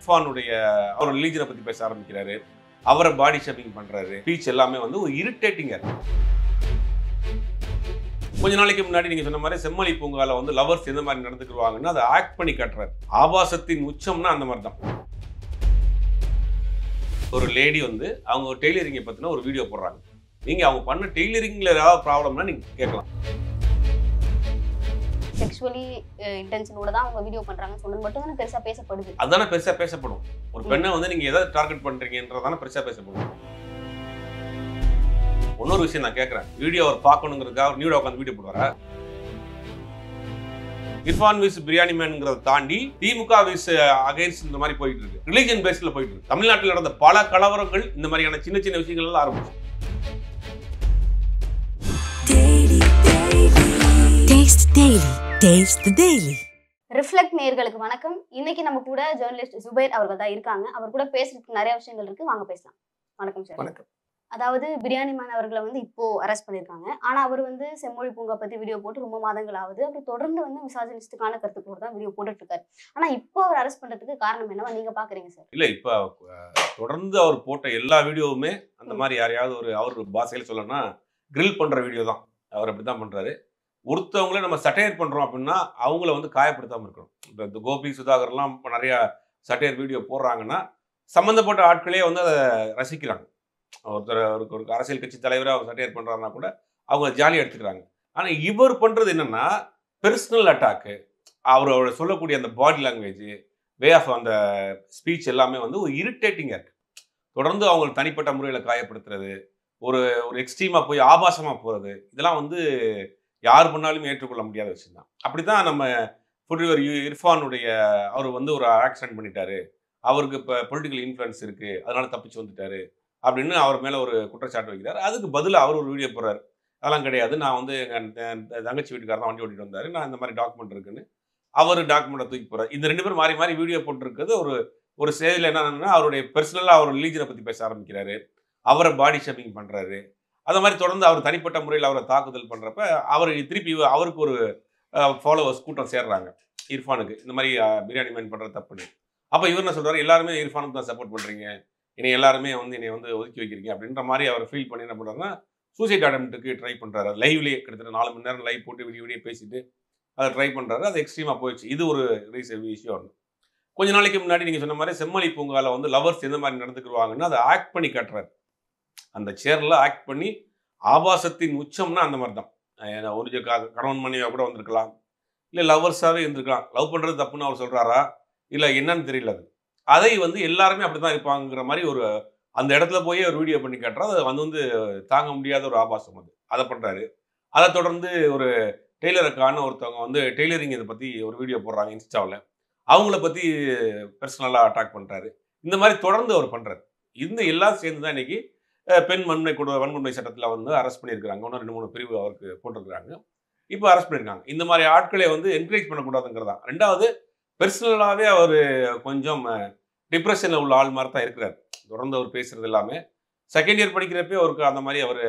இர்ஃபானுடைய அவர் ரிலீஜனை பத்தி பேச ஆரம்பிக்கிறாரு. அவரை பாடி ஷேமிங் பண்றாரு. ஸ்பீச் எல்லாமே வந்து ஒரு இரிட்டேட்டிங்கா இருக்கு. கொஞ்ச நாளைக்கு முன்னாடி நீங்க சொன்ன மாதிரி செம்மொழி பூங்கால வந்து லவர்ஸ் எந்த மாதிரி நடந்துக்குவாங்கன்னு அதை ஆக்ட் பண்ணி காட்டுறாரு. ஆபாசத்தின் உச்சம்னா அந்த மாதிரி தான். ஒரு லேடி வந்து அவங்க டெய்லரிங்கை பத்தின ஒரு வீடியோ போடுறாங்க. நீங்க அவங்க பண்ண டெய்லரிங்ல ஏதாவது ப்ராப்ளம்னா நீங்க கேட்கலாம். செக்சுவலி இன்டென்ஷனோட தான் அவங்க வீடியோ பண்றாங்கன்னு சொன்னது மட்டும் தானே பெருசா பேசப்படுது. அதானே பெருசா பேசப்படும். ஒரு பெண்ணை வந்து நீங்க எதாவது டார்கெட் பண்றீங்கன்றதானே பெருசா பேசப்படும். இன்னொரு விஷயம் நான் கேட்கறேன், வீடியோ அவர் பார்க்கணுங்கிறதுக்காக அவர் நியூடா உட்காந்து வீடியோ போடுவாரா? இர்ஃபான் விஸ் பிரியாணி மேன்ங்கிறத தாண்டி திமுக விஸ் அகைன்ஸ்ட் இந்த மாதிரி போயிட்டு இருக்கு. ரிலிஜன் பேஸ்ல போயிட்டு இருக்கு. தமிழ்நாட்டில் நடந்த பல கலவரங்கள் இந்த மாதிரியான சின்ன சின்ன விஷயங்கள் எல்லாம் ஆரம்பிச்சு. ரிஃப்ளெக்ட் நேயர்களுக்கு வணக்கம். இன்னைக்கு நம்ம கூட ஜெர்னலிஸ்ட் சுபைர் அவர்கள் தான் இருக்காங்க. அவர் கூட பேசுறதுக்கு நிறைய விஷயங்கள் இருக்கு, வாங்க பேசலாம். வணக்கம் சார். வணக்கம். அதாவது பிரியாணி மேன் அவர்களை வந்து இப்போ அரெஸ்ட் பண்ணியிருக்காங்க. ஆனா அவர் வந்து செம்மொழி பூங்கா பத்தி வீடியோ போட்டு ரொம்ப மாதங்கள் ஆகுது. அவர் தொடர்ந்து வந்து மிசாஜினிஸ்டுக்கான கருத்துக்களோட தான் வீடியோ போட்டுட்டு இருக்காரு. ஆனா இப்போ அவர் அரெஸ்ட் பண்றதுக்கு காரணம் என்னவா நீங்க பாக்குறீங்க சார்? இல்ல, இப்ப தொடர்ந்து அவர் போட்ட எல்லா வீடியோவுமே அந்த மாதிரி யாரையாவது ஒரு அவர் பாஷையில சொல்லணும்னா கிரில் பண்ற வீடியோ தான். அவர் அப்படித்தான் பண்றாரு. ஒருத்தவங்கள நம்ம சட்டையர் பண்றோம் அப்படின்னா அவங்கள வந்து காயப்படுத்தாம இருக்கணும். இந்த கோபி சுதாகர்லாம் இப்போ நிறைய சட்டையர் வீடியோ போடுறாங்கன்னா சம்மந்தப்பட்ட ஆட்களே வந்து அதை ரசிக்கிறாங்க. ஒருத்தர் ஒரு அரசியல் கட்சி தலைவராக அவர் சட்டையர் பண்றாருன்னா கூட அவங்க ஜாலியாக எடுத்துக்கிறாங்க. ஆனால் இவர் பண்றது என்னன்னா பெர்சனல் அட்டாக்கு, அவரோட சொல்லக்கூடிய அந்த பாடி லாங்குவேஜ், வே ஆஃப் அந்த ஸ்பீச் எல்லாமே வந்து ஒரு இரிட்டேட்டிங்காக இருக்கு. தொடர்ந்து அவங்க தனிப்பட்ட முறையில் காயப்படுத்துறது, ஒரு ஒரு எக்ஸ்ட்ரீமா போய் ஆபாசமா போறது, இதெல்லாம் வந்து யார் பண்ணாலும் ஏற்றுக்கொள்ள முடியாத விஷயம் தான். அப்படித்தான் நம்ம புரிவர் இர்ஃபானுடைய அவர் வந்து ஒரு ஆக்சிடென்ட் பண்ணிட்டாரு, அவருக்கு இப்போ பொலிட்டிக்கல் இன்ஃப்ளூயன்ஸ் இருக்கு, அதனால தப்பிச்சு வந்துட்டாரு அப்படின்னு அவர் மேல ஒரு குற்றச்சாட்டு வைக்கிறார். அதுக்கு பதிலாக அவர் ஒரு வீடியோ போடுறாரு. அதெல்லாம் கிடையாது, நான் வந்து எங்கள் தங்கச்சி வீட்டுக்காரர் தான் வண்டி ஓட்டிட்டு வந்தாரு, நான் இந்த மாதிரி டாக்குமெண்ட் இருக்குன்னு அவர் டாக்குமெண்ட்டை தூக்கி போறாரு. இந்த ரெண்டு பேரும் மாறி மாறி வீடியோ போட்டுருக்கிறது ஒரு ஸ்டேஜில் என்னன்னா அவருடைய பர்சனலாக அவர் ரிலீஜனை பற்றி பேச ஆரம்பிக்கிறாரு, அவரை பாடி ஷேமிங் பண்றாரு. அந்த மாதிரி தொடர்ந்து அவர் தனிப்பட்ட முறையில் அவரை தாக்குதல் பண்றப்ப அவர் திருப்பி அவருக்கு ஒரு ஃபாலோவர்ஸ் கூட்டம் சேர்றாங்க இர்ஃபானுக்கு, இந்த மாதிரி பிரியாணி மேன் பண்ற தப்புன்னு. அப்போ இவர் என்ன சொல்றாரு, எல்லாருமே இர்ஃபானுக்கு தான் சப்போர்ட் பண்றீங்க, என்னை எல்லாருமே வந்து என்னை வந்து ஒதுக்கி வைக்கிறீங்க அப்படின்ற மாதிரி அவர் ஃபீல் பண்ணி என்ன பண்றாருன்னா சூசைட் அட்டெம்ப்ட்டுக்கு ட்ரை பண்றாரு. லைவ்லேயே கிட்டத்தட்ட 4 மணி நேரம் லைவ் போட்டு வீடியோ பேசிட்டு அதை ட்ரை பண்றாரு. அது எக்ஸ்ட்ரீமா போயிடுச்சு. இது ஒரு விஷயம். கொஞ்ச நாளைக்கு முன்னாடி நீங்க சொன்ன மாதிரி செம்மொழி பூங்கால வந்து லவர்ஸ் எந்த மாதிரி நடந்துக்குவாங்கன்னு அதை ஆக்ட் பண்ணி காட்டுறாரு. அந்த சேர்ல ஆக்ட் பண்ணி ஆபாசத்தின் உச்சம்னா அந்த மாதிரி தான். ஒரு கணவன் மனைவியா கூட வந்திருக்கலாம், இல்லை லவர்ஸாவே இருந்திருக்கலாம். லவ் பண்றது தப்புன்னு அவர் சொல்றாரா இல்லை என்னன்னு தெரியல. அதை வந்து எல்லாருமே அப்படிதான் இருப்பாங்கிற மாதிரி ஒரு அந்த இடத்துல போய் ஒரு வீடியோ பண்ணி காட்டுறாரு. அது வந்து தாங்க முடியாத ஒரு ஆபாசம். அதை பண்றாரு. அதை தொடர்ந்து ஒரு டெய்லருக்கான ஒருத்தவங்க வந்து டெய்லரிங் இதை பத்தி ஒரு வீடியோ போடுறாங்க இன்ஸ்டாவில், அவங்கள பத்தி பர்சனலாக அட்டாக் பண்றாரு. இந்த மாதிரி தொடர்ந்து அவர் பண்றாரு. இந்த எல்லாம் சேர்ந்து தான் இன்னைக்கு பெண் வன்கொடுமை சட்டத்தில் வந்து அரெஸ்ட் பண்ணியிருக்கிறாங்க. இன்னும் 2-3 பிரிவு அவருக்கு போட்டிருக்கிறாங்க. இப்போ அரெஸ்ட் பண்ணியிருக்காங்க. இந்த மாதிரி ஆட்களை வந்து என்கரேஜ் பண்ணக்கூடாதுங்கிறதா. ரெண்டாவது, பெர்சனலாகவே அவர் கொஞ்சம் டிப்ரெஷனில் உள்ள ஆள் மாதிரி தான் இருக்கிறார். தொடர்ந்து அவர் பேசுறது எல்லாமே செகண்ட் இயர் படிக்கிறப்பே அவருக்கு அந்த மாதிரி அவர்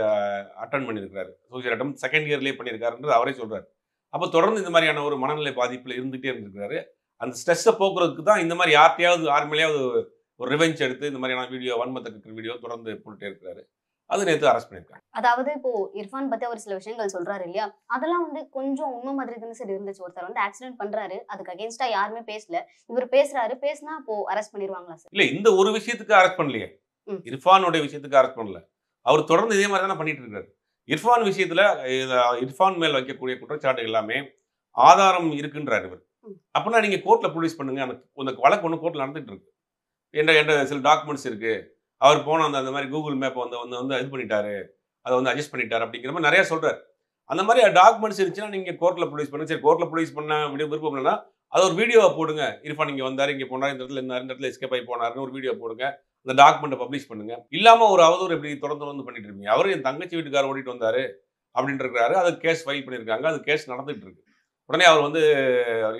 அட்டன் பண்ணியிருக்கிறாரு. சூசைட் அட்டம் செகண்ட் இயர்லேயே பண்ணியிருக்காருன்றது அவரே சொல்றாரு. அப்போ தொடர்ந்து இந்த மாதிரியான ஒரு மனநிலை பாதிப்பில் இருந்துகிட்டே இருந்திருக்கிறாரு. அந்த ஸ்ட்ரெஸ்ஸை போக்குறதுக்கு தான் இந்த மாதிரி யார் மேலேயாவது ஒரு ரிவெஞ்ச் எடுத்து இந்த மாதிரியான வீடியோ, வன்மத்துக்கு வீடியோ தொடர்ந்து போட்டுட்டே இருக்கிறாரு. அது நேற்று அரெஸ்ட் பண்ணியிருக்காங்க. அதாவது இப்போ இர்ஃபான் பத்தி அவர் சில விஷயங்கள் சொல்றாரு இல்லையா, அதெல்லாம் வந்து கொஞ்சம் உண்மை மாதிரி தானே சரி இருந்துச்சு. ஒருத்தர் வந்து ஆக்சிடென்ட் பண்றாரு, அதுக்கு அகேன்ஸ்டா யாருமே பேசல, இவர் பேசினா அப்போ அரெஸ்ட் பண்ணிடுவாங்களா சார்? இல்ல, இந்த ஒரு விஷயத்துக்கு அரெஸ்ட் பண்ணலையே. இர்ஃபானுடைய விஷயத்துக்கு அரெஸ்ட் பண்ணல. அவர் தொடர்ந்து இதே மாதிரி தானே பண்ணிட்டு இருக்காரு. இர்ஃபான் விஷயத்துல இர்ஃபான் மேல் வைக்கக்கூடிய குற்றச்சாட்டு எல்லாமே ஆதாரம் இருக்குன்றார் இவர். அப்படின்னா நீங்க கோர்ட்ல ப்ரொடியூஸ் பண்ணுங்க. அந்த வழக்கு ஒன்று கோர்ட்ல நடந்துட்டு இருக்கு. என்ற சில டாக்குமெண்ட்ஸ் இருக்கு. அவர் போன அந்த மாதிரி கூகுள் மேப் வந்து இது பண்ணிட்டாரு, அதை வந்து அட்ஜஸ்ட் பண்ணிட்டாரு அப்படிங்கிற மாதிரி நிறைய சொல்றாரு. அந்த மாதிரி டாக்குமெண்ட்ஸ் இருந்துச்சுன்னா நீங்க கோர்ட்ல ப்ரொடியூஸ் பண்ணுங்க. சரி, கோர்ட்ல ப்ரொடியூஸ் பண்ண விருப்பம் இல்லைன்னா அது ஒரு வீடியோவை போடுங்க. இர்ஃபான் இங்கே வந்தாரு, இங்கே போனார், இந்த இடத்துல இருந்தார், இந்த இடத்துல எஸ்கேப் ஆகி போனாருன்னு ஒரு வீடியோ போடுங்க. அந்த டாக்குமெண்ட்டை பப்ளிஷ் பண்ணுங்க. இல்லாம ஒரு அவதூறு எப்படி தொடர்ந்து பண்ணிட்டு இருக்கீங்க. அவரு என் தங்கச்சி வீட்டுக்காரர் ஓடிட்டு வந்தாரு அப்படின்னு இருக்கிறாரு. அது கேஸ் ஃபைல் பண்ணியிருக்காங்க. அது கேஸ் நடந்துட்டு இருக்கு. உடனே அவர் வந்து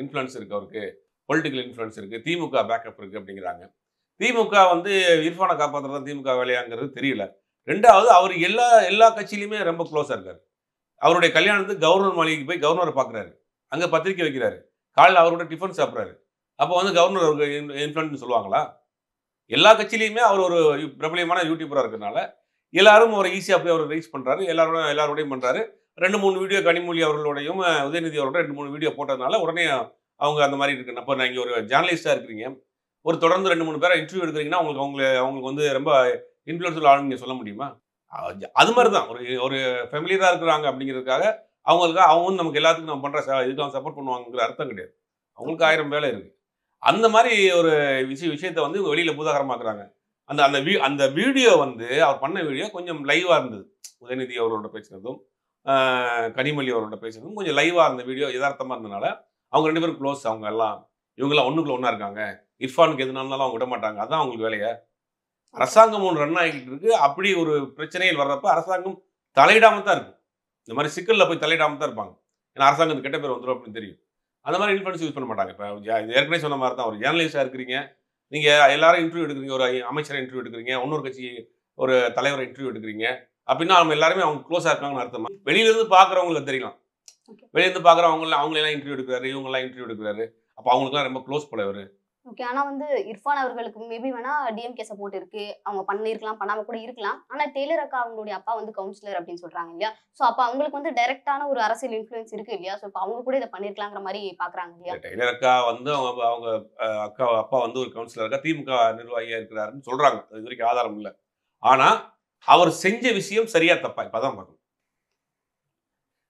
இன்ஃப்ளூயன்ஸ் இருக்கு, அவருக்கு பொலிட்டிக்கல் இன்ஃப்ளூயன்ஸ் இருக்கு, திமுக பேக்கப் இருக்கு அப்படிங்கிறாங்க. திமுக வந்து இர்ஃபானை காப்பாற்றுறது திமுக வேலையாங்கிறது தெரியல. ரெண்டாவது, அவர் எல்லா கட்சியிலுமே ரொம்ப க்ளோஸாக இருக்காரு. அவருடைய கல்யாணத்துக்கு கவர்னர் மாளிகைக்கு போய் கவர்னரை பார்க்குறாரு, அங்கே பத்திரிக்கை வைக்கிறாரு, காலையில் அவரோட டிஃபன் சாப்பிட்றாரு, அப்போ வந்து கவர்னர் அவருக்கு இன்ஃப்ளூயன்ஸ் சொல்லுவாங்களா? எல்லா கட்சியிலையுமே அவர் ஒரு பிரபலியமான யூடியூபரா இருக்கனால எல்லாரும் ஒரு ஈஸியா போய் அவர் ரீச் பண்றாரு. எல்லாரோடையும் பண்றாரு. 2, 3 வீடியோ கனிமொழி அவர்களோடையும் உதயநிதி அவர்களோட 2, 3 வீடியோ போட்டதுனால உடனே அவங்க அந்த மாதிரி இருக்கு. அப்ப நீங்க ஒரு ஜர்னலிஸ்டா இருக்கிறீங்க. ஒரு தொடர்ந்து 2, 3 பேரை இன்டர்வியூ எடுக்கிறீங்கன்னா அவங்களுக்கு வந்து ரொம்ப இன்ஃப்ளூயன்ஷியல் ஆளுன்னு நீங்க சொல்ல முடியுமா? அது மாதிரி தான் ஒரு ஒரு ஃபெமிலியரா இருக்கிறாங்க அப்படிங்கிறதுக்காக அவங்க வந்து நமக்கு எல்லாத்துக்கும் நம்ம பண்ற இதுக்கு சப்போர்ட் பண்ணுவாங்கங்கிற அர்த்தம் கிடையாது. அவங்களுக்கு 1000 வேலை இருக்கு. அந்த மாதிரி ஒரு விஷயத்த வந்து வெளியில பூதாகரமாக்குறாங்க. அந்த அந்த அந்த வீடியோ வந்து அவர் பண்ண வீடியோ கொஞ்சம் லைவா இருந்தது. உதயநிதி அவர்களோட பேசினதும், கனிமொழி அவர்களோட பேசினதும் கொஞ்சம் லைவா இருந்த வீடியோ எதார்த்தமா இருந்தனால, அவங்க 2 பேரும் க்ளோஸ் அவங்க எல்லாம். இவங்கலாம் ஒண்ணுக்குள்ள ஒண்ணா இருக்காங்க. இர்ஃபானுக்கு எது நடந்தாலும் அவங்க விட மாட்டாங்க. அதான் அவங்களுக்கு வேலையா? அரசாங்கம் ஒண்ணு ரன் ஆகிட்டு இருக்கு. அப்படி ஒரு பிரச்சனைகள் வர்றப்ப அரசாங்கம் தலையிடாம தான் இருக்கும். இந்த மாதிரி சிக்கல்ல போய் தலையிடாம தான் இருப்பாங்க. ஏன்னா அரசாங்கத்துக்கு கெட்ட பேர் வந்துரும் அப்படின்னு தெரியும். அந்த மாதிரி இன்ஃப்ளூயன்ஸ் யூஸ் பண்ண மாட்டாங்க. இப்ப ஏற்கனவே சொன்ன மாதிரி தான் ஒரு ஜேர்னலிஸ்டா இருக்கிறீங்க. நீங்க எல்லாரும் இன்டர்வியூ எடுக்கிறீங்க. ஒரு அமைச்சரை இன்டர்வியூ எடுக்கிறீங்க. இன்னொரு கட்சி ஒரு தலைவரை இன்டர்வியூ எடுக்கிறீங்க. அப்படின்னா அவங்க எல்லாருமே அவங்க க்ளோஸா இருக்காங்கன்னு அர்த்தமா? வெளியில இருந்து பாக்குறவங்களுக்கு தெரியலாம். வெளியில இருந்து பாக்குறவங்க அவங்களெல்லாம் இன்டர்வியூ எடுக்கிறாரு, இவங்கெல்லாம் இன்டர்வியூ எடுக்கிறாரு. அப்ப அவங்களுக்குலாம் ரொம்ப க்ளோஸ் போல இவரு. ஓகே. ஆனா வந்து இர்ஃபான் அவர்களுக்கு மேபி வேணா டிஎம்கே சப்போர்ட் இருக்கு. அவங்க பண்ணியிருக்கலாம், பண்ணாம கூட இருக்கலாம். ஆனா டெய்லர் அக்கா அவங்களுடைய அப்பா வந்து கவுன்சிலர் அப்படின்னு சொல்றாங்க இல்லையா? சோ அப்ப அவங்களுக்கு வந்து டைரக்டான ஒரு அரசியல் இன்ஃப்ளூயன்ஸ் இருக்கு இல்லையா? சோ இப்ப அவங்க கூட இதை பண்ணிருக்கலாங்கிற மாதிரி பாக்குறாங்க இல்லையா? டெய்லர் அக்கா வந்து அவங்க அக்கா அப்பா வந்து ஒரு கவுன்சிலர் திமுக நிர்வாகியா இருக்கிறாருன்னு சொல்றாங்க. அது வரைக்கும் ஆதாரம் இல்லை. ஆனா அவர் செஞ்ச விஷயம் சரியா தப்பா இப்பதான் பார்க்கணும்.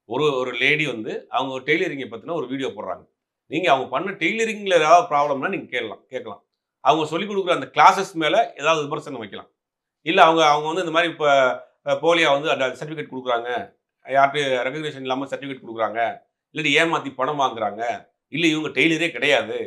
ஒரு லேடி வந்து அவங்க டெய்லரிங்கை பத்தின ஒரு வீடியோ போடுறாங்க. நீங்க அவங்க பண்ண டெய்லரிங்ல ஏதாவது ப்ராப்ளம்னா நீங்க கேட்கலாம். அவங்க சொல்லிக் கொடுக்குற அந்த கிளாஸஸ் மேல ஏதாவது விமர்சனம் வைக்கலாம். இல்ல அவங்க வந்து இந்த மாதிரி இப்ப போலியா வந்து சர்டிபிகேட் கொடுக்குறாங்க. யார்கிட்ட ரெகக்னேஷன் இல்லாம சர்டிபிகேட் கொடுக்குறாங்க. இல்லாட்டி ஏமாத்தி பணம் வாங்குறாங்க. இல்ல இவங்க டெய்லரே கிடையாது.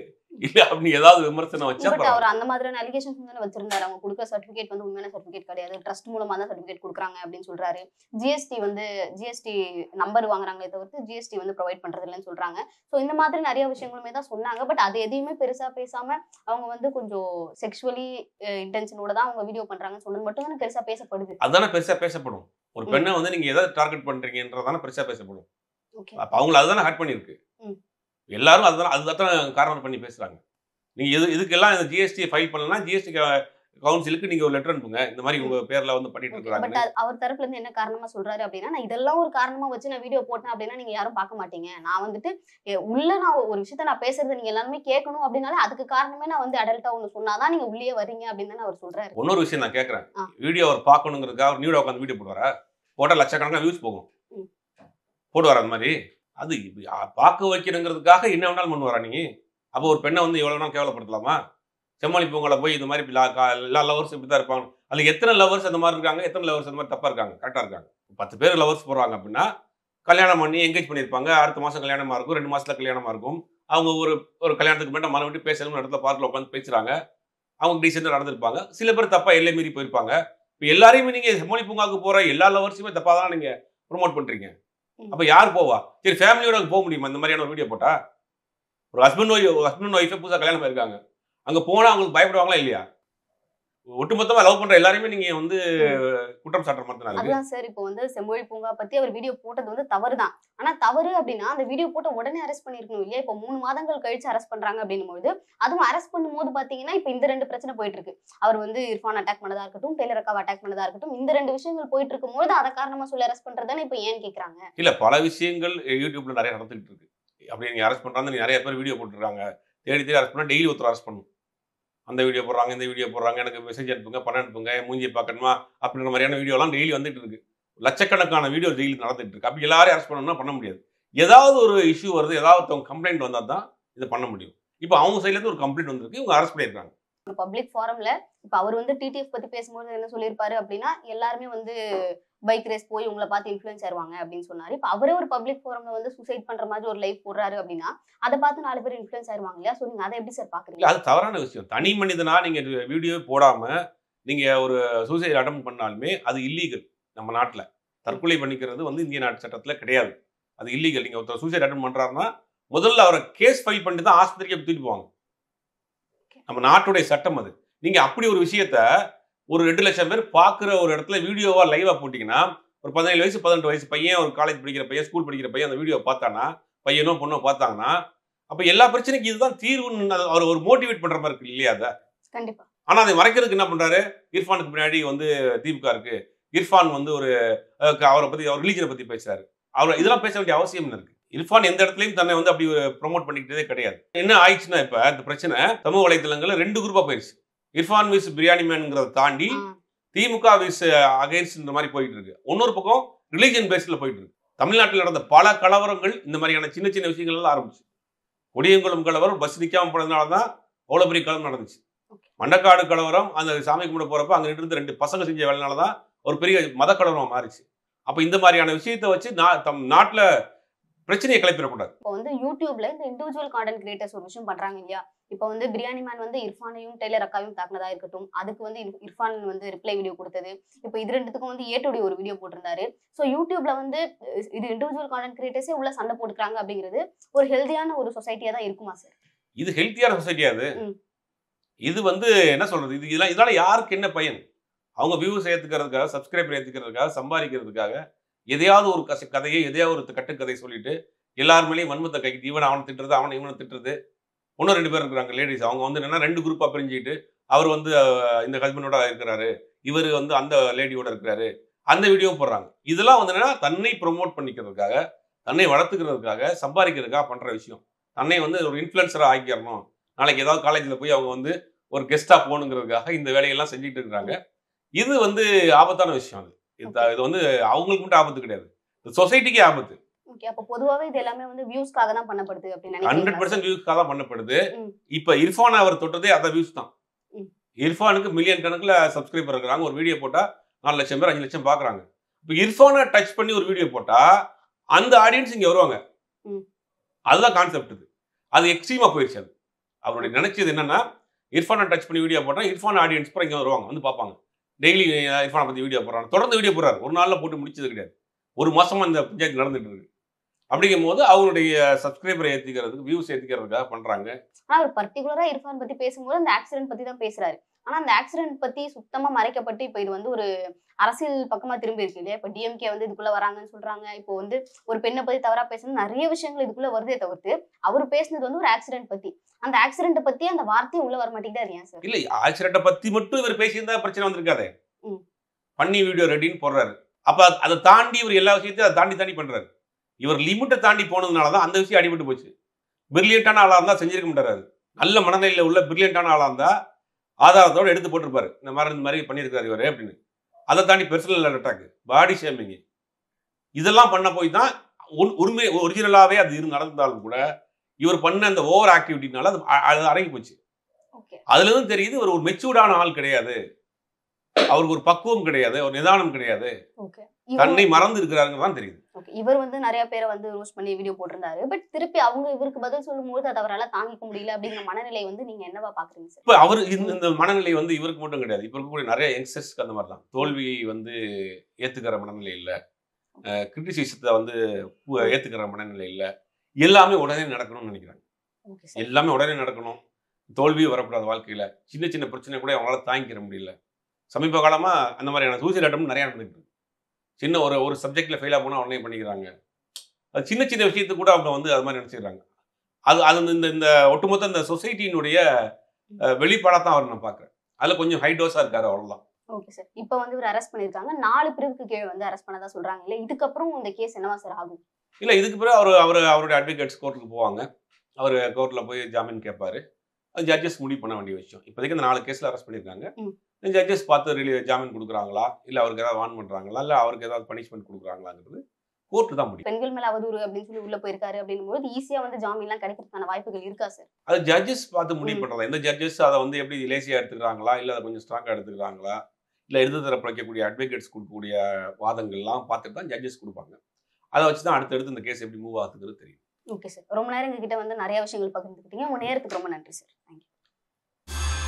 இல்ல அப்படின்னு ஏதாவது விமர்சனம் வச்சா பட் அவர் அந்த மாதிரியான அலிகேஷன்ஸ் வந்து வச்சிருந்தாரு. அவங்க கொடுக்குற சர்டிபிகேட் வந்து உண்மையான சர்டிபிகேட் கிடையாது. ட்ரஸ்ட் மூலமா தான் சர்டிபிகேட் கொடுக்குறாங்க அப்படின்னு சொல்றாரு. ஜிஎஸ்டி நம்பர் வாங்குறாங்களே தவிர்த்து ஜிஎஸ்டி வந்து ப்ரொவைட் பண்றது இல்லைன்னு சொல்றாங்க. ஸோ இந்த மாதிரி நிறைய விஷயங்களுமே தான் சொன்னாங்க. பட் அது எதையுமே பெருசா பேசாம அவங்க வந்து கொஞ்சம் செக்ஷுவலி இன்டென்ஷனோட தான் அவங்க வீடியோ பண்றாங்கன்னு சொன்னது மட்டும் தான் பெருசா பேசப்படுது. அதுதானே பெருசா பேசப்படும். ஒரு பெண்ணை வந்து நீங்க எதாவது டார்கெட் பண்றீங்கன்றதானே பெருசா பேசப்படும். ஓகே. அப்ப அவங்கள அதுதானே ஹர்ட் பண்ணிருக்கு. எல்லாரும் அதுதான் காரணம் பண்ணி பேசுறாங்க. நீங்க இதுக்கெல்லாம் இந்த ஜிஎஸ்டி ஃபைல் பண்ணலன்னா ஜிஎஸ்டி கவுன்சிலுக்கு நீங்க ஒரு லெட்டர் அனுப்புங்க. இந்த மாதிரி உங்க பேர்ல வந்து பண்ணிட்டு இருக்காங்க. பட் அவர் தரப்புல இருந்து என்ன காரணமா சொல்றாரு அப்படின்னா, நான் இதெல்லாம் ஒரு காரணமா வச்சு நான் வீடியோ போட்டேன் அப்படின்னா நீங்க யாரும் பார்க்க மாட்டீங்க. நான் வந்துட்டு நான் ஒரு விஷயத்த நான் பேசுறது நீங்க எல்லாருமே கேட்கணும் அப்படின்னாலே அதுக்கு காரணமே நான் வந்து அடல்ட்டா ஒண்ணு சொன்னாதான் நீங்க உள்ளே வரீங்க அப்படின்னு அவர் சொல்றாரு. இன்னொரு விஷயம் நான் கேட்கறேன். வீடியோ அவர் பார்க்கணுங்கிறதுக்காக அவர் நியூடா உட்காந்து வீடியோ போடுவாரா? போட்டா லட்சக்கணக்கான வியூஸ் போகும். போடுவாரா அந்த மாதிரி? அது பார்க்க வைக்கணுங்கிறதுக்காக என்ன வேணாலும் பண்ணுவாரா நீ? அப்போ ஒரு பெண்ணை வந்து எவ்வளவு நாள் கேவலப்படுத்தலாமா? செம்மொழி பூங்கால போய் இந்த மாதிரி எல்லா லவர்ஸ் இப்படி தான் இருப்பாங்க. அதுல எத்தனை லவர்ஸ் அந்த மாதிரி இருக்காங்க, எத்தனை லவர்ஸ் அந்த மாதிரி தப்பா இருக்காங்க, கரெக்டா இருக்காங்க. 10 பேர் லவர்ஸ் போடுறாங்க அப்படின்னா கல்யாணம் பண்ணி என்கேஜ் பண்ணியிருப்பாங்க. அடுத்த மாசம் கல்யாணமா இருக்கும், 2 மாசத்துல கல்யாணமா இருக்கும். அவங்க ஒரு கல்யாணத்துக்கு முன்னாடி மன விட்டு பேசணும்னு இடத்துல பார்க்கல உட்காந்து பேசுறாங்க. அவங்க டீசெண்டா நடந்திருப்பாங்க. சில பேர் தப்பா எல்லை மீறி போயிருப்பாங்க. இப்போ எல்லாரையுமே நீங்க செம்மொழி பூங்காவுக்கு போற எல்லா லவர்ஸுமே தப்பா தான் நீங்க ப்ரொமோட் பண்றீங்க. அப்ப யார் போவா? சரி ஃபேமிலியோட போக முடியுமா இந்த மாதிரியான ஒரு வீடியோ போட்டா? ஒரு ஹஸ்பண்ட் ஒய்ஃபே புதுசா கல்யாணம் பண்ணிருக்காங்க. அங்க போனா அவங்களுக்கு பயப்படுவாங்களா இல்லையா? ஒட்டுமொத்தமா லவ் பண்ற எல்லாரையுமே நீங்க வந்து குற்றம் சாட்டுற மாதிரி தான் இருக்கு. அதான் சார் இப்போ வந்து செம்மொழி பூங்கா பத்தி அவர் வீடியோ போட்டது வந்து தவறுதான். ஆனா தவறு அப்படின்னா அந்த வீடியோ போட்ட உடனே அரெஸ்ட் பண்ணிருக்கணும் இல்லையா? இப்போ 3 மாதங்கள் கழிச்சு அரெஸ்ட் பண்றாங்க அப்படின்னும்போது அதுவும் அரெஸ்ட் பண்ணும்போது பாத்தீங்கன்னா இப்ப இந்த 2 பிரச்சனை போயிட்டு இருக்கு. அவர் வந்து இர்ஃபான் அட்டாக் பண்ணதா இருக்கட்டும், டெய்லர் அக்காவை அட்டாக் பண்ணதா இருக்கட்டும், இந்த 2 விஷயங்கள் போயிட்டு இருக்கும்போது அதை காரணமா சொல்லி அரெஸ்ட் பண்றதுன்னு இப்ப ஏன்னு கேக்குறாங்க. இல்ல பல விஷயங்கள் யூடியூப்ல நிறைய நடந்துகிட்டு இருக்கு. அப்படி நீங்க அரெஸ்ட் பண்றாங்க, நிறைய பேர் வீடியோ போட்டுருக்காங்க. தேடி அரெஸ்ட் பண்ணா டெய்லி ஒருத்தர் அரெஸ்ட் பண்ணும். அந்த வீடியோ போடுறாங்க, இந்த வீடியோ போடுறாங்க, எனக்கு மெசேஜ் அனுப்புங்க, பணம் அனுப்புங்க, மூஞ்சியை பார்க்கணுமா அப்படின்ற மாதிரியான வீடியோலாம் டெய்லி வந்துட்டு இருக்கு. லட்சக்கணக்கான வீடியோ டெய்லி நடந்துட்டு இருக்கு. அப்படி எல்லாரையும் அரெஸ்ட் பண்ணணும்னா பண்ண முடியாது. ஏதாவது ஒரு இஷ்யூ வருது, ஏதாவது கம்ப்ளைண்ட் வந்தா தான் இதை பண்ண முடியும். இப்போ அவங்க சைட்ல இருந்து ஒரு கம்ப்ளைண்ட் வந்திருக்கு, இவங்க அரெஸ்ட் பண்ணியிருக்காங்க. ஒரு பப்ளிக் ஃபாரம்ல இப்ப அவர் வந்து டிடிஎஃப் பத்தி பேசும்போது என்ன சொல்லியிருப்பாரு அப்படின்னா, எல்லாருமே வந்து பைக் ரேஸ் போய் உங்களை பார்த்து இன்ஃப்ளூயன்ஸ் ஆயிருவாங்க அப்படின்னு சொன்னாரு. இப்ப அவரே ஒரு பப்ளிக் ஃபோரம்ல வந்து சூசைட் பண்ற மாதிரி ஒரு லைவ் போடுறாரு அப்படின்னா அதை பார்த்து 4 பேர் இன்ஃப்ளூயன்ஸ் ஆயிருவாங்க இல்லையா? சோ நீங்க அதை எப்படி சார் பாக்குறீங்க? அது தவறான விஷயம். தனி மனிதனா நீங்க வீடியோ போடாம நீங்க ஒரு சூசைட் அட்டெம்ப்ட் பண்ணாலுமே அது இல்லீகல். நம்ம நாட்டுல தற்கொலை பண்ணிக்கிறது வந்து இந்திய நாட்டு சட்டத்துல கிடையாது. அது இல்லீகல். நீங்க ஒருத்தர் சூசைட் அட்டெம்ப்ட் பண்றாருன்னா முதல்ல அவரை கேஸ் ஃபைல் பண்ணிட்டு தான் ஆஸ்பத்திரிக்கு தூக்கிட்டு போவாங்க. நம்ம நாட்டுடைய சட்டம் அது. நீங்க அப்படி ஒரு விஷயத்த ஒரு 2 லட்சம் பேர் பார்க்குற ஒரு இடத்துல வீடியோவா லைவா போட்டீங்கன்னா ஒரு 17 வயசு 18 வயசு பையன், ஒரு காலேஜ் படிக்கிற பையன், ஸ்கூல் படிக்கிற பையன் அந்த வீடியோ பார்த்தானா, பையனோ பொண்ணோ பார்த்தாங்கன்னா அப்ப எல்லா பிரச்சனைக்கும் இதுதான் தீர்வுன்னு அவர் ஒரு மோட்டிவேட் பண்ற மாதிரி இருக்கு இல்லையா? அதை கண்டிப்பா. ஆனா அதை மறைக்கிறதுக்கு என்ன பண்றாரு? இர்ஃபானுக்கு பின்னாடி வந்து திமுக இருக்கு, இர்ஃபான் வந்து ஒரு அவரை பத்தி அவர் ரிலீஜனை பத்தி பேசுறாரு. அவர் இதெல்லாம் பேச வேண்டிய அவசியம் இருக்கு. இர்ஃபான் எந்த இடத்துலயும் தன்னை வந்து அப்படி ப்ரொமோட் பண்ணிக்கிட்டதே கிடையாது. என்ன ஆயிடுச்சுன்னா இப்ப இந்த பிரச்சனை சமூக வலைதளங்கள்ல 2 குரூப்பா போயிடுச்சு. இர்ஃபான் விஸ் பிரியாணி மேன்ங்கிறத தாண்டி திமுக விஸ் அகைன்ஸ்ட் மாதிரி போயிட்டு இருக்கு. இன்னொரு பக்கம் ரிலீஜன் பேஸ்ல போயிட்டு இருக்கு. தமிழ்நாட்டில் நடந்த பல கலவரங்கள் இந்த மாதிரியான சின்ன சின்ன விஷயங்கள் எல்லாம் ஆரம்பிச்சு. கொடியங்குளம் கலவரம் பஸ் நிக்காம போனதுனாலதான் அவ்வளவு பெரிய கலவரம் நடந்துச்சு. மண்டக்காடு கலவரம் அந்த சாமி கும்பிட போறப்ப அங்க இருந்து 2 பசங்க செஞ்ச வேலைனாலதான் ஒரு பெரிய மத கலவரம் மாறிச்சு. அப்ப இந்த மாதிரியான விஷயத்தை வச்சு நாட்டுல பிரச்சனையை கிளப்பிடக்கூடாது. இப்போ வந்து யூடியூப்ல இந்த இண்டிவிஜுவல் கான்டென்ட் கிரியேட்டர்ஸ் ஒரு விஷயம் பண்றாங்க இல்லையா? இப்போ வந்து பிரியாணி மேன் வந்து இர்ஃபானையும் டெய்லர் அக்காவையும் தாக்குனதா இருக்கட்டும், அதுக்கு வந்து இர்ஃபான் வந்து ரிப்ளை வீடியோ கொடுத்தது. இப்போ இது 2த்துக்கும் வந்து ஏட்டுடைய ஒரு வீடியோ போட்டிருந்தாரு. ஸோ யூடியூப்ல வந்து இது இண்டிவிஜுவல் கான்டென்ட் கிரியேட்டர்ஸே உள்ள சண்டை போட்டுக்கிறாங்க அப்படிங்கிறது ஒரு ஹெல்தியான ஒரு சொசைட்டியா தான் இருக்குமா சார்? இது ஹெல்த்தியான சொசைட்டியா? இது வந்து என்ன சொல்றது, இதனால யாருக்கு என்ன பயன்? அவங்க வியூஸ் ஏத்துக்கிறதுக்காக, சப்ஸ்கிரைபர் ஏத்துக்கிறதுக்காக, சம்பாதிக்கிறதுக்காக எதையாவது ஒரு கதையை எதையாவது ஒரு கட்டுக்கதை சொல்லிட்டு எல்லாருமேலையும் வன்மத்தை கைக்கு இவன் அவனை திட்டுறது, அவனை இவனை திட்டுறது. இன்னும் 2 பேர் இருக்கிறாங்க லேடிஸ். அவங்க வந்து என்னன்னா 2 குரூப்பா பிரிஞ்சுக்கிட்டு அவர் வந்து இந்த ஹஸ்பண்டோட இருக்கிறாரு, இவர் வந்து அந்த லேடியோட இருக்கிறாரு, அந்த வீடியோ போடுறாங்க. இதெல்லாம் வந்து என்னன்னா தன்னை ப்ரொமோட் பண்ணிக்கிறதுக்காக, தன்னை வளர்த்துக்கிறதுக்காக, சம்பாதிக்கிறதுக்காக பண்ற விஷயம். தன்னை வந்து ஒரு இன்ஃப்ளூயன்சரா ஆக்கிடணும், நாளைக்கு ஏதாவது காலேஜில் போய் அவங்க வந்து ஒரு கெஸ்டா போகணுங்கிறதுக்காக இந்த வேலையெல்லாம் செஞ்சுட்டு இருக்காங்க. இது வந்து ஆபத்தான விஷயம். இது வந்து அவங்களுக்கு மட்டும் ஆபத்து கிடையாது, சொசைட்டிக்கே ஆபத்து. ஓகே, அப்ப பொதுவாவே இது எல்லாமே வந்து வியூஸ்க்காக தான் பண்ணப்படுது அப்படி நினைக்கிறீங்களா? 100% வியூஸ்க்காக தான் பண்ணப்படுது. இப்ப இர்ஃபான் அவர் தொட்டதே அத வியூஸ் தான். இர்ஃபானுக்கு மில்லியன் கணக்குல சப்ஸ்கிரைபர் இருக்காங்க. ஒரு வீடியோ போட்டா 4 லட்சம் பேர் 5 லட்சம் பாக்குறாங்க. இப்ப இர்ஃபானை டச் பண்ணி ஒரு வீடியோ போட்டா அந்த ஆடியன்ஸ் இங்க வருவாங்க. அதுதான் கான்செப்ட். அது எக்ஸ்ட்ரீமா போயிடுச்சு. அது அவருடைய நினைச்சது என்னன்னா இர்ஃபானை டச் பண்ணி வீடியோ போட்டா இர்ஃபான் ஆடியன்ஸ் இங்க வருவாங்க, வந்து பார்ப்பாங்க. டெய்லி இர்ஃபானை பத்தி வீடியோ போடுறாங்க, தொடர்ந்து வீடியோ போடுறாரு. ஒரு நாள்ல போட்டு முடிச்சது கிடையாது. ஒரு மாசமா இந்த பஞ்சாயத்து நடந்துட்டு இருக்கு. அப்படிங்கும் போது அவருடைய சப்ஸ்கிரைபரை ஏத்திக்கிறதுக்கு, வியூஸ் ஏத்திக்கிறதுக்காக பண்றாங்க. ஆனா ஒரு பர்டிகுலரா இர்ஃபான் பத்தி பேசும்போது அந்த ஆக்சிடென்ட் பத்தி தான் பேசுறாரு. ஆனா அந்த ஆக்சிடென்ட் பத்தி சுத்தமா மறைக்கப்பட்டு இப்ப இது வந்து ஒரு அரசியல் பக்கமா திரும்பி இருக்கு இல்லையா? இப்ப டிஎம்கே வந்து இதுக்குள்ள வராங்கன்னு சொல்றாங்க. இப்போ வந்து ஒரு பெண்ணை பத்தி தவறா பேசணும், நிறைய விஷயங்கள் இதுக்குள்ள வருதே தவிர்த்து அவர் பேசுனது வந்து ஒரு ஆக்சிடென்ட் பத்தி. அந்த ஆக்சிடென்ட் பத்தி அந்த வார்த்தையை உள்ள வர மாட்டேங்குது. அது ஏன் சார்? இல்ல, ஆக்சிடென்ட் பத்தி மட்டும் இவர் பேசியிருந்தா பிரச்சனை வந்திருக்காதே. பண்ணி வீடியோ ரெடின்னு போடுறாரு. அப்ப அதை தாண்டி இவர் எல்லா விஷயத்தையும் அதை தாண்டி பண்றாரு. இவர் லிமிட்டை தாண்டி போனதுனாலதான் அந்த விஷயம் அடிபட்டு போச்சு. பிரில்லியண்டான ஆளா இருந்தா செஞ்சிருக்க மாட்டாரு. நல்ல மனநிலையில உள்ள பிரில்லியண்டான ஆளா இருந்தா ஆதாரத்தோட எடுத்து போட்டிருப்பாரு, இந்த மாதிரி பண்ணியிருக்காரு இவரு அப்படின்னு. அதை தாண்டி பெர்சனல் அட்டாக், பாடி ஷேமிங், இதெல்லாம் பண்ண போய் தான் உண்மை ஒரிஜினலாவே அது நடந்தாலும் கூட இவர் பண்ண அந்த ஓவர் ஆக்டிவிட்டினால அது அடங்கி போச்சு. அதுல இருந்து தெரியுது இவர் ஒரு மெச்சூர்டான ஆள் கிடையாது, அவருக்கு ஒரு பக்குவம் கிடையாது, ஒரு நிதானம் கிடையாது, தன்னை மறந்து இருக்கிறாருன்னு தெரியுது. இவர் வந்து நிறைய பேரை வந்து ரோஸ்ட் பண்ணி வீடியோ போட்டிருந்தாரு. பட் திருப்பி அவங்க இவருக்கு பதில் சொல்லும் போது அது அவரால் தாங்கிக்க முடியல அப்படிங்கிற மனநிலை வந்து நீங்க என்னவா பாக்குறீங்க சார்? இப்ப அவர் இந்த மனநிலை வந்து இவருக்கு மட்டும் கிடையாது, இப்ப இருக்கக்கூடிய நிறைய யங்ஸ்டர்ஸ்க்கு அந்த மாதிரி தான். தோல்வியை வந்து ஏத்துக்கிற மனநிலை இல்ல, கிரிட்டிசிசத்தை வந்து ஏத்துக்கிற மனநிலை இல்ல, எல்லாமே உடனே நடக்கணும்னு நினைக்கிறாங்க. எல்லாமே உடனே நடக்கணும், தோல்வியும் வரக்கூடாது வாழ்க்கையில. சின்ன சின்ன பிரச்சனை கூட அவங்களால தாங்கிக்கிற முடியல. சமீப காலமா அந்த மாதிரியான சூசைட் அட்டம் நிறைய நடந்துட்டு இருக்கு. சின்ன ஒரு சப்ஜெக்ட்ல ஃபெயிலா போனா உடனே பண்ணிக்கிறாங்க. அது சின்ன சின்ன விஷயத்துக்கு கூட அவங்க வந்து அது மாதிரி நினைச்சிடுறாங்க. அது இந்த ஒட்டுமொத்த இந்த சொசைட்டியினுடைய வெளிப்பாடாதான் அவர் நான் பாக்குறேன். அதுல கொஞ்சம் ஹை டோஸா இருக்காரு, அவ்வளவுதான். ஓகே சார், இப்போ வந்து இவர் அரெஸ்ட் பண்ணிருக்காங்க. 4 பிரிவுக்கு கீழே வந்து அரெஸ்ட் பண்ணதா சொல்றாங்க இல்ல, இதுக்கப்புறம் இந்த கேஸ் என்னவா சார் ஆகும்? இல்ல, இதுக்கு பிறகு அவருடைய அட்வொகேட்ஸ் கோர்ட்டுக்கு போவாங்க. அவர் கோர்ட்ல போய் ஜாமீன் கேட்பாரு. அது ஜட்ஜஸ் முடிவு பண்ண வேண்டிய விஷயம். இப்போதைக்கு இந்த 4 கேஸ்ல அரெஸ்ட் பண்ணியிருக்காங்க. ஜட்ஜஸ் பார்த்து ஜாமீன் கொடுக்குறாங்களா, இல்ல அவருக்கு ஏதாவது வார்ன் பண்றாங்களா, இல்ல அவருக்கு ஏதாவது பனிஷ்மெண்ட் கொடுக்குறாங்களாங்கிறது கோர்ட்டு தான் முடியும். பெண்கள் மேல அவதூறு அப்படின்னு சொல்லி உள்ள போயிருக்காரு அப்படிங்கும்போது ஈஸியா வந்து ஜாமீன்லாம் கிடைக்கிறதுக்கான வாய்ப்புகள் இருக்கா சார்? அது ஜட்ஜஸ் பார்த்து முடிவு பண்றதா. இந்த ஜட்ஜஸ் அதை வந்து எப்படி லேசியா எடுத்துக்கிறாங்களா, இல்ல அதை கொஞ்சம் ஸ்ட்ராங்கா எடுத்துக்கிறாங்களா, இல்ல எதிர் தரப்பு வைக்கக்கூடிய அட்வொகேட்ஸ் கொடுக்கக்கூடிய வாதங்கள்லாம் பார்த்துட்டு தான் ஜட்ஜஸ் கொடுப்பாங்க. அதை வச்சு தான் அடுத்தடுத்து இந்த கேஸ் எப்படி மூவ் ஆகுதுங்கிறது தெரியும். ஓகே சார், ரொம்ப நேரம் எங்ககிட்ட வந்து நிறைய விஷயங்கள் பகிர்ந்துக்கிட்டீங்க. உங்க நேரத்துக்கு ரொம்ப நன்றி sir.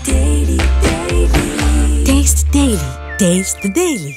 Thank you. Taste the Daily.